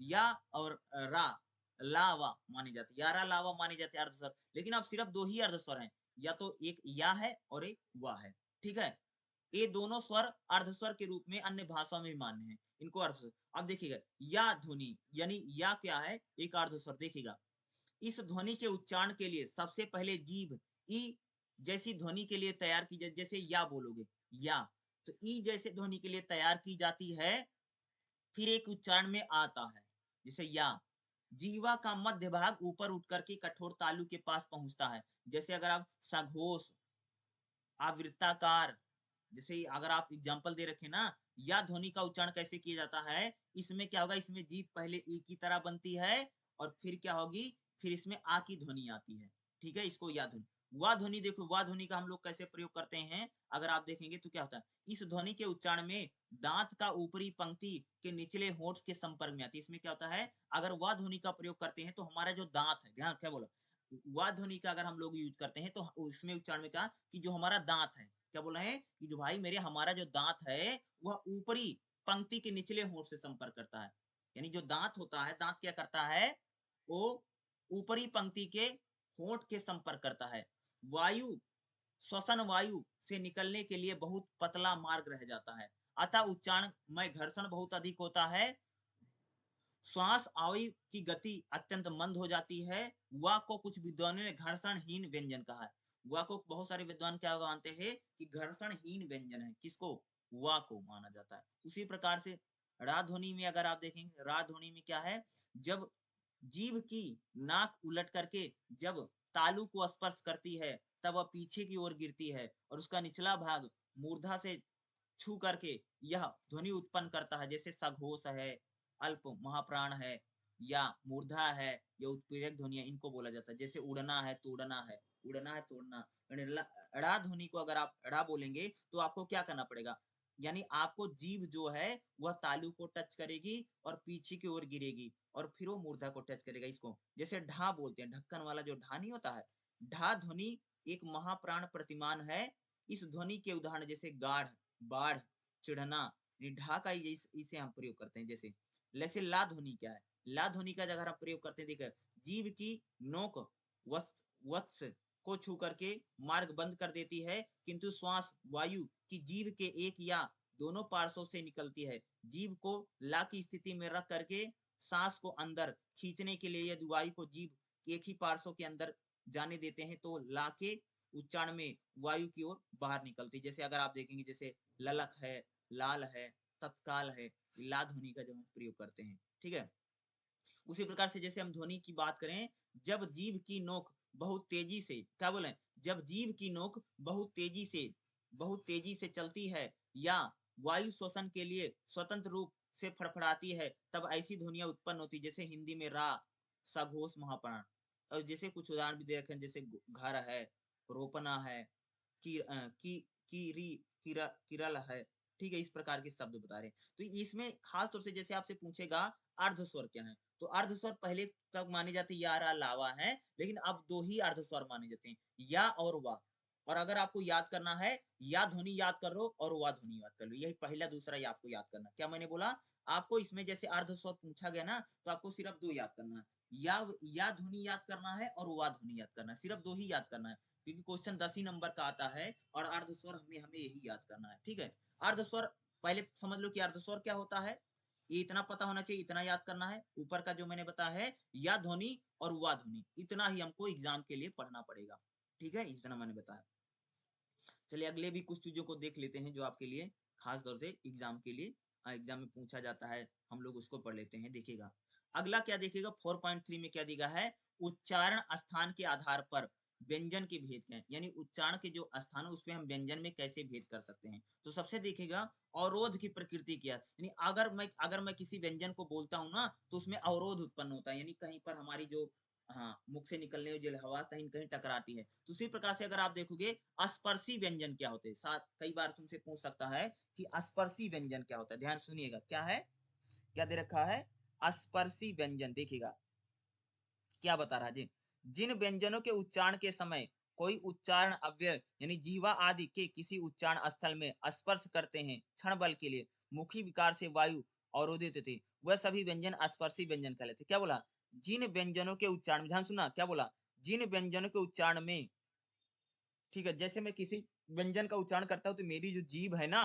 या और रा लावा माने जाते, यारा लावा माने जाते अर्धस्वर। लेकिन अब सिर्फ 2 ही अर्धस्वर हैं, या तो एक या है और एक वा है। ठीक है, ये दोनों स्वर अर्धस्वर के रूप में अन्य भाषाओं में भी मान्य हैं, इनको अर्धस्वर। अब देखिएगा या ध्वनि यानी या क्या है, एक अर्धस्वर। देखिएगा इस ध्वनि के उच्चारण के लिए सबसे पहले जीभ ई जैसी ध्वनि के लिए तैयार की जाती, जैसे या बोलोगे या, तो ई जैसे ध्वनि के लिए तैयार की जाती है, फिर एक उच्चारण में आता है जैसे या। जीवा का मध्य भाग ऊपर उठ करके कठोर तालु के पास पहुंचता है। जैसे अगर आप सघोष, आवृत्ताकार, जैसे अगर आप एग्जांपल दे रखे ना, या ध्वनि का उच्चारण कैसे किया जाता है, इसमें क्या होगा, इसमें जीभ पहले ई की तरह बनती है और फिर क्या होगी, फिर इसमें आ की ध्वनि आती है। ठीक है, इसको या ध्वनि। वा ध्वनि देखो, वा ध्वनि का हम लोग कैसे प्रयोग करते हैं, अगर आप देखेंगे तो क्या होता है, इस ध्वनि के उच्चारण में दांत का ऊपरी पंक्ति के निचले होंठ के संपर्क में आती है। इसमें क्या होता है, अगर वा ध्वनि का प्रयोग करते हैं तो हमारा जो दांत है, ध्यान क्या बोला, वा ध्वनि का अगर हम लोग यूज करते हैं तो उसमें उच्चारण में क्या कि जो हमारा दांत है, क्या बोला है कि जो भाई मेरे हमारा जो दांत है वह ऊपरी पंक्ति के निचले होंठ से संपर्क करता है। यानी जो दांत होता है, दांत क्या करता है, वो ऊपरी पंक्ति के होंठ के संपर्क करता है। वायु, श्वसन वायु से निकलने के लिए बहुत पतला मार्ग रह जाता है, अतः उच्चारण में घर्षण बहुत अधिक होता है। श्वास आयु की गति अत्यंत मंद हो जाती है। वा को कुछ विद्वानों ने घर्षणहीन व्यंजन कहा है। वा को बहुत सारे विद्वान क्या मानते हैं कि घर्षणहीन व्यंजन है, किसको, वा को माना जाता है। उसी प्रकार से रा ध्वनि में अगर आप देखेंगे, रा ध्वनि में क्या है, जब जीभ की नाक उलट करके जब तालु को स्पर्श करती है तब वह पीछे की ओर गिरती है और उसका निचला भाग मूर्धा से छू करके यह ध्वनि उत्पन्न करता है। जैसे सघोष है, अल्प महाप्राण है, या मूर्धा है, या उत्प्रेरक ध्वनि है, इनको बोला जाता है। जैसे उड़ना है तोड़ना है, उड़ना है तोड़ना। ड़ा ध्वनि को अगर आप ड़ा बोलेंगे तो आपको क्या करना पड़ेगा, यानी आपको जीभ जो है वह तालु को टच करेगी और पीछे की ओर गिरेगी और फिर वो मूर्धा को टच करेगा। इसको जैसे ढा बोलते हैं, ढक्कन वाला जो ढा नहीं होता है, ढा ध्वनि एक महाप्राण प्रतिमान है। इस ध्वनि के उदाहरण जैसे गाढ़, बाढ़, चिढ़ना, ढा का इसे हम प्रयोग करते हैं। जैसे ला ध्वनि क्या है, ला ध्वनि का अगर हम प्रयोग करते हैं, देखिए जीभ की नोक वत्स को छू करके मार्ग बंद कर देती है, किंतु श्वास वायु की जीभ के एक या दोनों पार्श्वों से निकलती है। जीभ को ला की स्थिति में रख करके सांस को अंदर खींचने के लिए यदि वायु को जीभ एक ही पार्श्व के अंदर जाने देते हैं तो ला के उच्चारण में वायु की ओर बाहर निकलती है। जैसे अगर आप देखेंगे जैसे ललक है, लाल है, तत्काल है, ला ध्वनि का जो हम प्रयोग करते हैं। ठीक है, उसी प्रकार से जैसे हम ध्वनि की बात करें, जब जीभ की नोक बहुत तेजी से, क्या बोले, जब जीभ की नोक बहुत तेजी से चलती है या वायु श्वसन के लिए स्वतंत्र रूप से फड़फड़ाती है, तब ऐसी ध्वनियां उत्पन्न होती, जैसे हिंदी में रा, सघोष, महाप्राण। और जैसे कुछ उदाहरण भी दे रखे हैं, जैसे घर है, रोपना है, किरल है। ठीक है, इस प्रकार के शब्द बता रहे हैं। तो इसमें खास तौर से जैसे आपसे पूछेगा अर्धस्वर क्या है, तो अर्धस्वर पहले तक माने जाते या रा लावा है, लेकिन अब 2 ही अर्धस्वर माने जाते हैं, या और वा। और अगर आपको याद करना है, या ध्वनि याद कर लो और वा ध्वनि याद कर लो, यही पहला दूसरा ही आपको याद करना। क्या मैंने बोला, आपको इसमें जैसे अर्धस्वर पूछा गया ना, तो आपको सिर्फ 2 याद करना है, या ध्वनि याद करना है और वा ध्वनि याद करना है, सिर्फ 2 ही याद करना है, क्योंकि क्वेश्चन 10 ही नंबर का आता है और अर्धस्वर हमें हमें यही याद करना है। ठीक है, अर्धस्वर पहले समझ लो कि अर्धस्वर क्या होता है, ये इतना पता होना चाहिए, इतना याद करना है। ऊपर का जो मैंने बताया है या ध्वनि और वा ध्वनि, इतना ही हमको एग्जाम के लिए पढ़ना पड़ेगा। ठीक है, इतना मैंने बताया। चलिए अगले भी कुछ चीजों को देख लेते हैं जो आपके लिए खास तौर से एग्जाम के लिए एग्जाम में पूछा जाता है, हम लोग उसको पढ़ लेते हैं। देखिएगा अगला क्या देखिएगा 4.3 में क्या दिया है, उच्चारण स्थान के आधार पर व्यंजन के भेद क्या है, यानी उच्चारण के जो स्थान है उसमें हम व्यंजन में कैसे भेद कर सकते हैं। तो सबसे देखिएगा अवरोध की प्रकृति क्या है, यानी अगर मैं किसी व्यंजन को बोलता हूं ना तो उसमें अवरोध उत्पन्न होता है, यानी कहीं पर हमारी जो हाँ मुख से निकलने जो हवा कहीं कहीं टकराती है। तो उसी प्रकार से अगर आप देखोगे स्पर्शी व्यंजन क्या होते हैं, साथ कई बार तुमसे पूछ सकता है कि स्पर्शी व्यंजन क्या होता है। ध्यान सुनिएगा क्या है, क्या दे रखा है, स्पर्शी व्यंजन। देखिएगा क्या बता रहा है जी, जिन व्यंजनों के उच्चारण के समय कोई उच्चारण अव्यय यानी जीवा आदि के किसी उच्चारण स्थल में स्पर्श करते हैं क्षण बल के लिए, मुखी विकार से वायु अवरोधित होती, वह सभी व्यंजन स्पर्शी व्यंजन कहलाते। क्या बोला, जिन व्यंजनों के उच्चारण में, ध्यान सुना क्या बोला, जिन व्यंजनों के उच्चारण में, ठीक है, जैसे मैं किसी व्यंजन का उच्चारण करता हूं तो मेरी जो जीभ है ना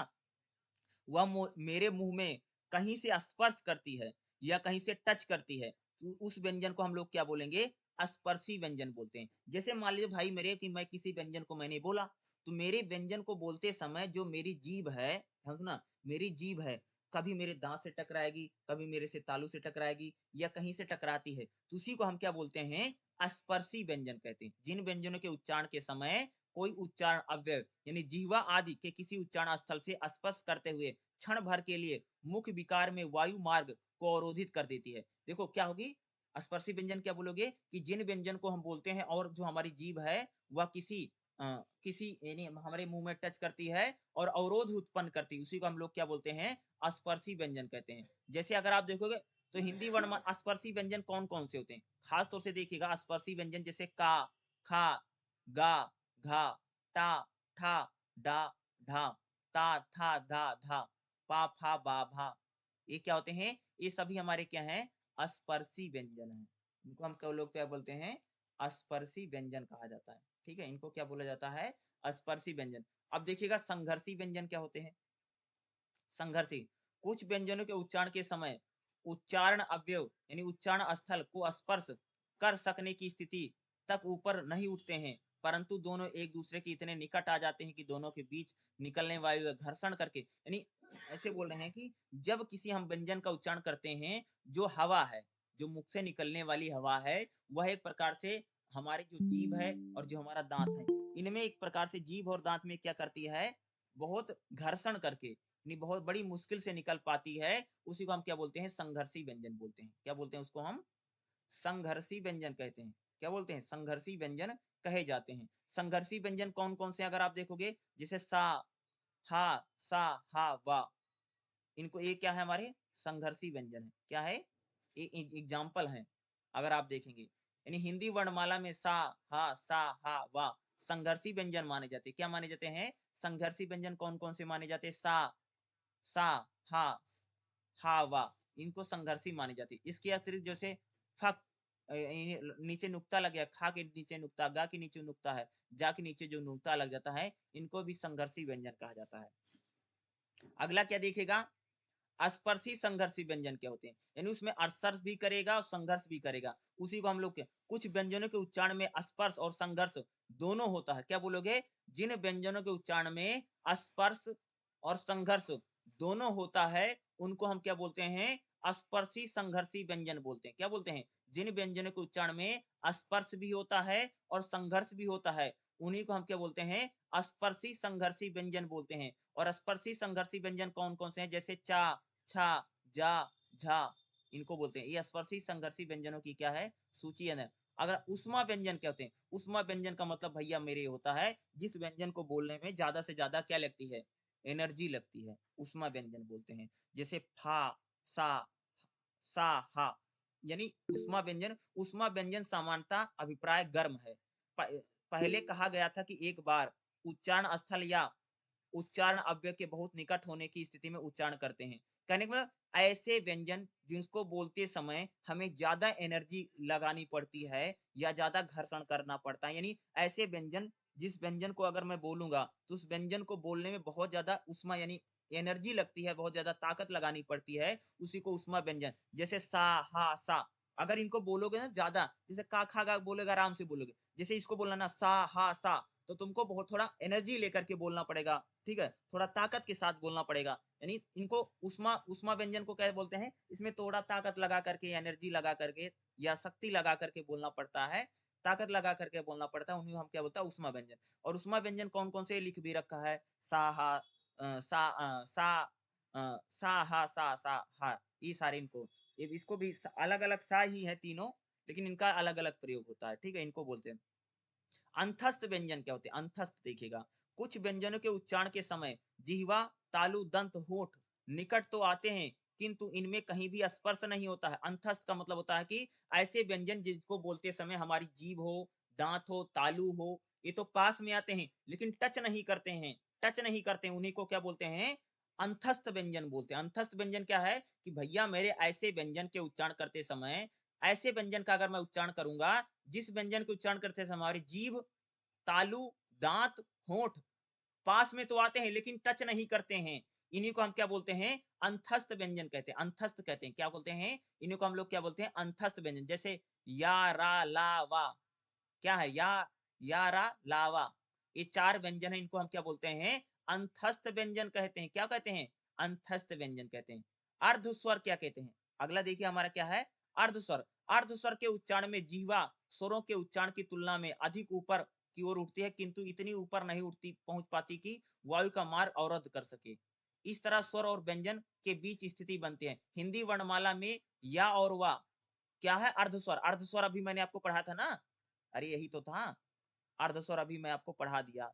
वह मेरे मुंह में कहीं से स्पर्श करती है या कहीं से टच करती है, तो उस व्यंजन को हम लोग क्या बोलेंगे, स्पर्शी व्यंजन बोलते हैं। जैसे मान लीजिए भाई मेरे कि मैं किसी व्यंजन को मैंने बोला, तो मेरे व्यंजन को बोलते समय जो मेरी जीभ है, हम सुना, मेरी जीभ है कभी मेरे दांत से टकराएगी, कभी मेरे से तालू से टकराएगी या कहीं से टकराती है, तो उसी को हम क्या बोलते हैं, स्पर्शी व्यंजन कहते हैं। जिन व्यंजनों के उच्चारण के समय कोई उच्चारण अव्यय यानी जीवा आदि के किसी उच्चारण स्थल से स्पर्श करते हुए क्षण भर के लिए मुख्य विकार में वायु मार्ग को अवरोधित कर देती है। देखो क्या होगी, स्पर्शी व्यंजन क्या बोलोगे कि जिन व्यंजन को हम बोलते हैं और जो हमारी जीभ है वह किसी यानी हमारे मुंह में टच करती है और अवरोध उत्पन्न करती है, उसी को हम लोग क्या बोलते हैं, स्पर्शी व्यंजन कहते हैं। जैसे अगर आप देखोगे तो हिंदी वर्णमाला स्पर्शी व्यंजन कौन कौन से होते हैं, खास तौर से देखिएगा स्पर्शी व्यंजन जैसे का, खा, गा, घा, टा, ठा, डा, ढा, ता, था, धा, धा, पा, फा, बा, भा, ये क्या होते हैं, ये सभी हमारे क्या हैं, स्पर्शी व्यंजन है। इनको हम क्या लोग क्या बोलते हैं, स्पर्शी व्यंजन कहा जाता है। ठीक है, इनको क्या बोला जाता है, स्पर्शी व्यंजन। अब देखिएगा संघर्षी व्यंजन क्या होते हैं। संघर्षी कुछ व्यंजनों के उच्चारण के समय उच्चारण अवयव यानी उच्चारण स्थल को स्पर्श कर सकने की स्थिति तक ऊपर नहीं उठते हैं, परंतु दोनों एक दूसरे के इतने निकट आ जाते हैं कि दोनों के बीच निकलने वायु घर्षण करके, यानी ऐसे बोल रहे हैं कि जब किसी हम व्यंजन का उच्चारण करते हैं, जो हवा है, जो मुख से निकलने वाली हवा है, वह एक प्रकार से हमारी जो जीभ है और जो हमारा दांत है, इनमें एक प्रकार से जीभ और दांत में क्या करती है, बहुत घर्षण करके बहुत बड़ी मुश्किल से निकल पाती है, उसी को हम क्या बोलते हैं, संघर्षी व्यंजन बोलते हैं। क्या बोलते हैं उसको हम, संघर्षी व्यंजन कहते हैं। क्या बोलते हैं, संघर्षी व्यंजन कहे जाते हैं। संघर्षी व्यंजन कौन कौन से अगर आप देखोगे, जैसे सा, हा, सा, हा, वा, इनको ये क्या है, हमारे संघर्षी व्यंजन है। क्या है, एग्जाम्पल है अगर आप देखेंगे, यानी हिंदी वर्णमाला में सा, हा, सा, हा, वा संघर्षी व्यंजन माने जाते हैं। क्या माने जाते हैं, संघर्षी व्यंजन कौन कौन से माने जाते हैं, सा, हा, हा, वा, इनको संघर्षी माने जाती है। इसके अतिरिक्त जैसे फक, नीचे नुक्ता लग गया, खा के नीचे नुक्ता, गा के नीचे नुक्ता है, जा के नीचे जो नुक्ता लग जाता है, इनको भी संघर्षी व्यंजन कहा जाता है। अगला क्या देखेगा, स्पर्शी संघर्षी व्यंजन क्या होते हैं, यानी उसमें स्पर्श भी करेगा और संघर्ष भी करेगा, उसी को हम लोग के कुछ व्यंजनों के उच्चारण में स्पर्श और संघर्ष दोनों होता है। क्या बोलोगे, जिन व्यंजनों के उच्चारण में स्पर्श और संघर्ष दोनों होता है उनको हम क्या बोलते हैं, स्पर्शी संघर्षी व्यंजन बोलते हैं। क्या बोलते हैं, जिन व्यंजनों के उच्चारण में स्पर्श भी होता है और संघर्ष भी होता है, उन्हीं को हम क्या बोलते हैं, स्पर्शी संघर्षी व्यंजन बोलते हैं। और स्पर्शी संघर्षी व्यंजन कौन कौन से हैं, जैसे चा, छा, जा, झा, इनको बोलते हैं। ये स्पर्शी संघर्षी व्यंजनों की क्या है, सूची है। अगर उष्मा व्यंजन क्या होते हैं, उष्मा व्यंजन का मतलब भैया मेरे होता है जिस व्यंजन को बोलने में ज्यादा से ज्यादा क्या लगती है, एनर्जी लगती है, उष्मा व्यंजन बोलते हैं। जैसे फा, सा, सा, हा, यानी उष्मा व्यंजन सामान्यतः अभिप्राय गर्म है। पहले कहा गया था कि एक बार उच्चारण स्थल या उच्चारण अव्यय के बहुत निकट होने की स्थिति में उच्चारण करते हैं। कहने का मतलब ऐसे व्यंजन जिसको बोलते समय हमें ज्यादा एनर्जी लगानी पड़ती है या ज्यादा घर्षण करना पड़ता है, यानी ऐसे व्यंजन जिस व्यंजन को अगर मैं बोलूंगा तो उस व्यंजन को बोलने में बहुत ज्यादा उष्मा यानी एनर्जी लगती है, बहुत ज्यादा ताकत लगानी पड़ती है, उसी को ऊष्मा व्यंजन। जैसे सा, हा, सा, अगर इनको बोलोगे ना ज्यादा, जैसे का खा गा बोलेगा, आराम से बोलोगे, जैसे इसको बोलना ना सा, हा, सा, तो तुमको बहुत थोड़ा एनर्जी लेकर के बोलना पड़ेगा, ठीक है, थोड़ा ताकत के साथ बोलना पड़ेगा। यानी इनको उष्मा उष्मा व्यंजन को क्या बोलते हैं, इसमें थोड़ा ताकत लगा करके, एनर्जी लगा करके या शक्ति लगा करके बोलना पड़ता है, ताकत लगा करके बोलना पड़ता है, उन्हें हम क्या बोलते हैं, उष्मा व्यंजन। और उष्मा व्यंजन कौन कौन से लिख भी रखा है, सा हा, सा हा, सा हा, ये सारे इनको, ये इसको भी अलग अलग सा ही है तीनों, लेकिन इनका अलग अलग प्रयोग होता है, ठीक है, इनको बोलते हैं। अंतस्थ व्यंजन क्या होते हैं, अंतस्थ देखिएगा, कुछ व्यंजनों के उच्चारण के समय जिह्वा, तालु, दंत, होंठ निकट तो आते हैं, किंतु इनमें कहीं भी स्पर्श नहीं होता है। अंतस्थ का मतलब होता है कि ऐसे व्यंजन जिनको बोलते समय हमारी जीभ हो, दांत हो, तालु हो, ये तो पास में आते हैं, लेकिन टच नहीं करते हैं, टच नहीं करते हैं, उन्हीं को क्या बोलते हैं, अंतस्थ व्यंजन बोलते हैं। अंतस्थ व्यंजन क्या है कि भैया मेरे ऐसे व्यंजन के उच्चारण करते समय, ऐसे व्यंजन का अगर मैं उच्चारण करूंगा, जिस व्यंजन के उच्चारण करते समय हमारी जीभ, तालु, दांत, होंठ पास में तो आते हैं लेकिन टच नहीं करते हैं, इन्हीं को हम क्या बोलते हैं, अंतस्थ व्यंजन कहते हैं। अंतस्थ कहते हैं, क्या बोलते हैं, इन्हीं को हम लोग क्या बोलते हैं, अंतस्थ व्यंजन। जैसे या, रा, ला, वा, क्या है, या, रा, ला, वा, ये चार व्यंजन है, इनको हम क्या बोलते हैं, अंतस्थ व्यंजन कहते हैं। क्या कहते हैं, अंतस्थ व्यंजन कहते हैं। अर्ध स्वर क्या कहते हैं, अगला देखिए हमारा क्या है, अर्ध स्वर। अर्ध स्वर के उच्चारण में जीवा स्वरों के उच्चारण की तुलना में अधिक ऊपर की ओर उठती है, किंतु इतनी ऊपर नहीं उठती पहुंच पाती कि वायु का मार्ग अवरुद्ध कर सके। इस तरह स्वर और व्यंजन के बीच स्थिति बनती है। हिंदी वर्णमाला में या और वा क्या है, अर्धस्वर। अर्धस्वर अभी मैंने आपको पढ़ा था ना, अरे यही तो था, अर्धस्वर अभी मैं आपको पढ़ा दिया,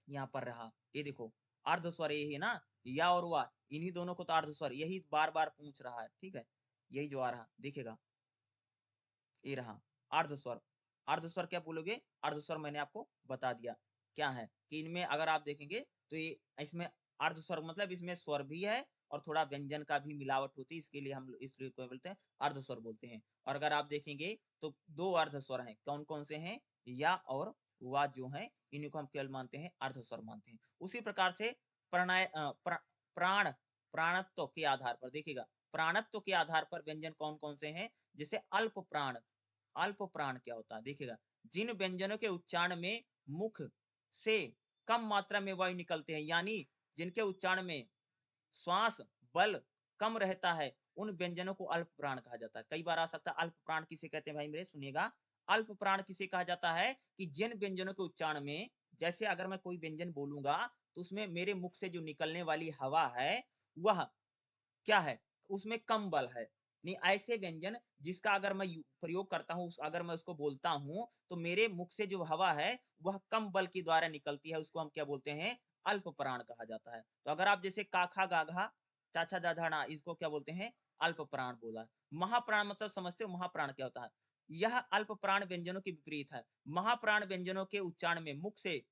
यहाँ पर रहा, ये देखो अर्धस्वर यही है ना, या और वा, इन्हीं दोनों को तो अर्धस्वर, यही बार बार पूछ रहा है, ठीक है, यही जो आ रहा देखिएगा, ये रहा अर्धस्वर। अर्धस्वर क्या बोलोगे, अर्धस्वर मैंने आपको बता दिया क्या है, कि इनमें अगर आप देखेंगे तो ये इसमें अर्धस्वर मतलब इसमें स्वर भी है और थोड़ा व्यंजन का भी मिलावट होती है, इसके लिए हम इसलिए को बोलते हैं अर्धस्वर बोलते हैं। और अगर आप देखेंगे तो दो अर्धस्वर हैं, कौन कौन से हैं, या और वा जो है, इन्हीं को हम केवल मानते हैं अर्धस्वर मानते हैं। उसी प्रकार से प्राण, प्राणत्व के आधार पर देखिएगा, प्राणत्व के आधार पर व्यंजन कौन कौन से हैं, जैसे अल्प प्राण। अल्प प्राण क्या होता है देखिएगा, जिन व्यंजनों के उच्चारण में मुख से कम मात्रा में वायु निकलते हैं, यानी जिनके उच्चारण में श्वास बल कम रहता है, उन व्यंजनों को अल्प प्राण कहा जाता है। कई बार आ सकता है अल्प प्राण किसे कहते हैं, भाई मेरे सुनिएगा, अल्प प्राण किसे कहा जाता है कि जिन व्यंजनों के उच्चारण में, जैसे अगर मैं कोई व्यंजन बोलूंगा तो उसमें मेरे मुख से जो निकलने वाली हवा है वह क्या है, उसमें कम बल है। नहीं, ऐसे व्यंजन जिसका अगर मैं प्रयोग करता हूं, अगर मैं उसको बोलता हूं तो मेरे मुख से जो हवा है वह कम बल के द्वारा निकलती है, उसको हम क्या बोलते हैं, अल्प प्राण कहा जाता है। तो अगर आप जैसे काखा गाघा चाचा दाधाना, इसको क्या बोलते हैं, अल्प प्राण बोला। महाप्राण मतलब समझते हो, महाप्राण क्या होता है, यह अल्प प्राण व्यंजनों के विपरीत है। महाप्राण व्यंजनों के उच्चारण में मुख से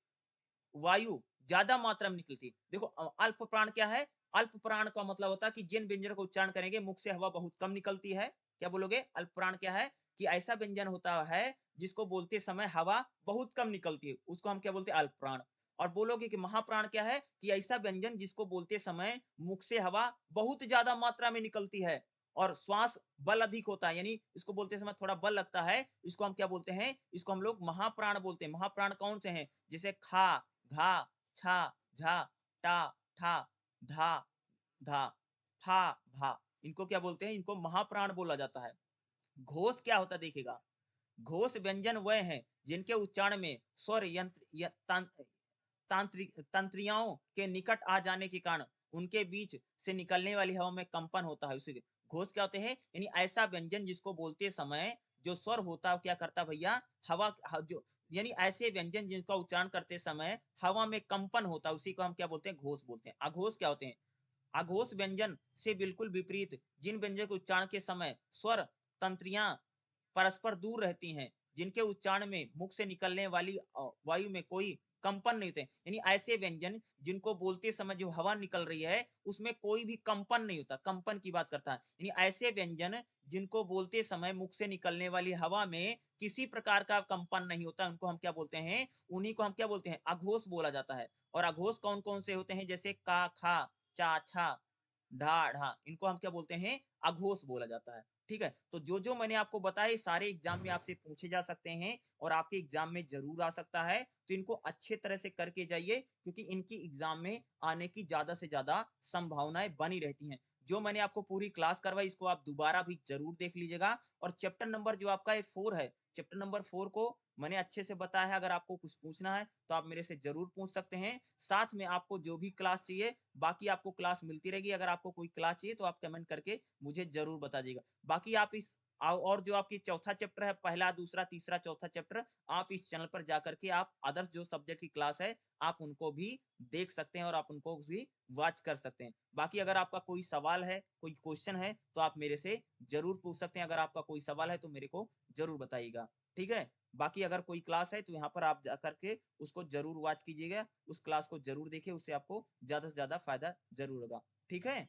वायु ज्यादा मात्रा में निकलती। देखो अल्प प्राण क्या है, अल्प प्राण का मतलब होता है कि जिन व्यंजनों का उच्चारण करेंगे मुख से हवा बहुत कम निकलती है। क्या बोलोगे, अल्प प्राण क्या है कि ऐसा व्यंजन होता है जिसको बोलते समय हवा बहुत कम निकलती है, उसको हम क्या बोलते हैं, अल्प प्राण। और बोलोगे कि महाप्राण क्या है कि ऐसा व्यंजन जिसको बोलते समय मुख से हवा बहुत ज्यादा मात्रा में निकलती है और श्वास बल अधिक होता है, यानी इसको बोलते समय थोड़ा बल लगता है, इसको हम क्या बोलते हैं, इसको हम लोग महाप्राण बोलते हैं। महाप्राण कौन से हैं, जैसे खा, घा, छा, झा, टा, ठा, धा, धा, फा, भा, इनको क्या बोलते हैं, इनको महाप्राण बोला जाता है। घोष क्या होता है देखिएगा, घोष व्यंजन वह हैं जिनके उच्चारण में स्वर तंत्रियाओं के निकट आ जाने के कारण उनके बीच से निकलने वाली हवा में कंपन होता है, उसी घोष क्या होते हैं, यानी ऐसा व्यंजन जिसको बोलते समय जो स्वर होता है क्या करता है भैया, हवा जो, यानी ऐसे व्यंजन जिनका उच्चारण करते समय हवा में कंपन होता है, उसी को हम क्या बोलते हैं, घोष बोलते हैं। अघोष क्या होते हैं, अघोष व्यंजन से बिल्कुल विपरीत जिन व्यंजन के उच्चारण के समय स्वर तंत्रियां परस्पर दूर रहती हैं, जिनके उच्चारण में मुख से निकलने वाली वायु में कोई कंपन नहीं होते, यानी ऐसे व्यंजन जिनको बोलते समय जो हवा निकल रही है उसमें कोई भी कंपन नहीं होता, कंपन की बात करता है, यानी ऐसे व्यंजन जिनको बोलते समय मुख से निकलने वाली हवा में किसी प्रकार का कंपन नहीं होता, उनको हम क्या बोलते हैं, उन्हीं को हम क्या बोलते हैं, अघोष बोला जाता है। और अघोष कौन कौन से होते हैं, जैसे का, खा, चा, छा, ढा, ढा, इनको हम क्या बोलते हैं? अघोष बोला जाता है। ठीक है? तो जो-जो मैंने आपको बताए सारे एग्ज़ाम में आपसे पूछे जा सकते हैं और आपके एग्ज़ाम में ज़रूर आ सकता है। तो इनको अच्छे तरह से करके जाइए क्योंकि इनकी एग्ज़ाम में आने की ज़्यादा से ज़्यादा संभावनाएँ बनी रहती हैं। जो मैंने आपको पूरी क्लास करवाई इसको आप दोबारा भी ज़रूर देख लीजिएगा और चैप्टर नंबर जो आपका ये 4 है, चैप्टर नंबर 4 को मैंने अच्छे से बताया है। अगर आपको कुछ पूछना है तो आप मेरे से ज़रूर पूछ सकते हैं। साथ में आपको जो भी क्लास चाहिए, बाकी आपको क्लास मिलती रहेगी। अगर आपको कोई क्लास चाहिए तो आप कमेंट करके मुझे ज़रूर बता दीजिएगा। बाकी आप इस और जो आपकी चौथा चैप्टर है, पहला, दूसरा, तीसरा, चौथा चैप्टर, आप इस चैनल पर जाकर के आप अदर्स जो सब्जेक्ट की क्लास है, आप उनको भी देख सकते हैं और आप उनको भी वॉच कर सकते हैं। बाकी अगर आपका कोई सवाल है, कोई क्वेश्चन है, तो आप मेरे से ज़रूर पूछ सकते हैं। अगर आपका कोई सवाल है तो मेरे को ज़रूर बताइएगा, ठीक है? बाकी अगर कोई क्लास है तो यहाँ पर आप जाकर के उसको ज़रूर वॉच कीजिएगा, उस क्लास को ज़रूर देखिए, उससे आपको ज़्यादा से ज़्यादा फ़ायदा ज़रूर होगा, ठीक है?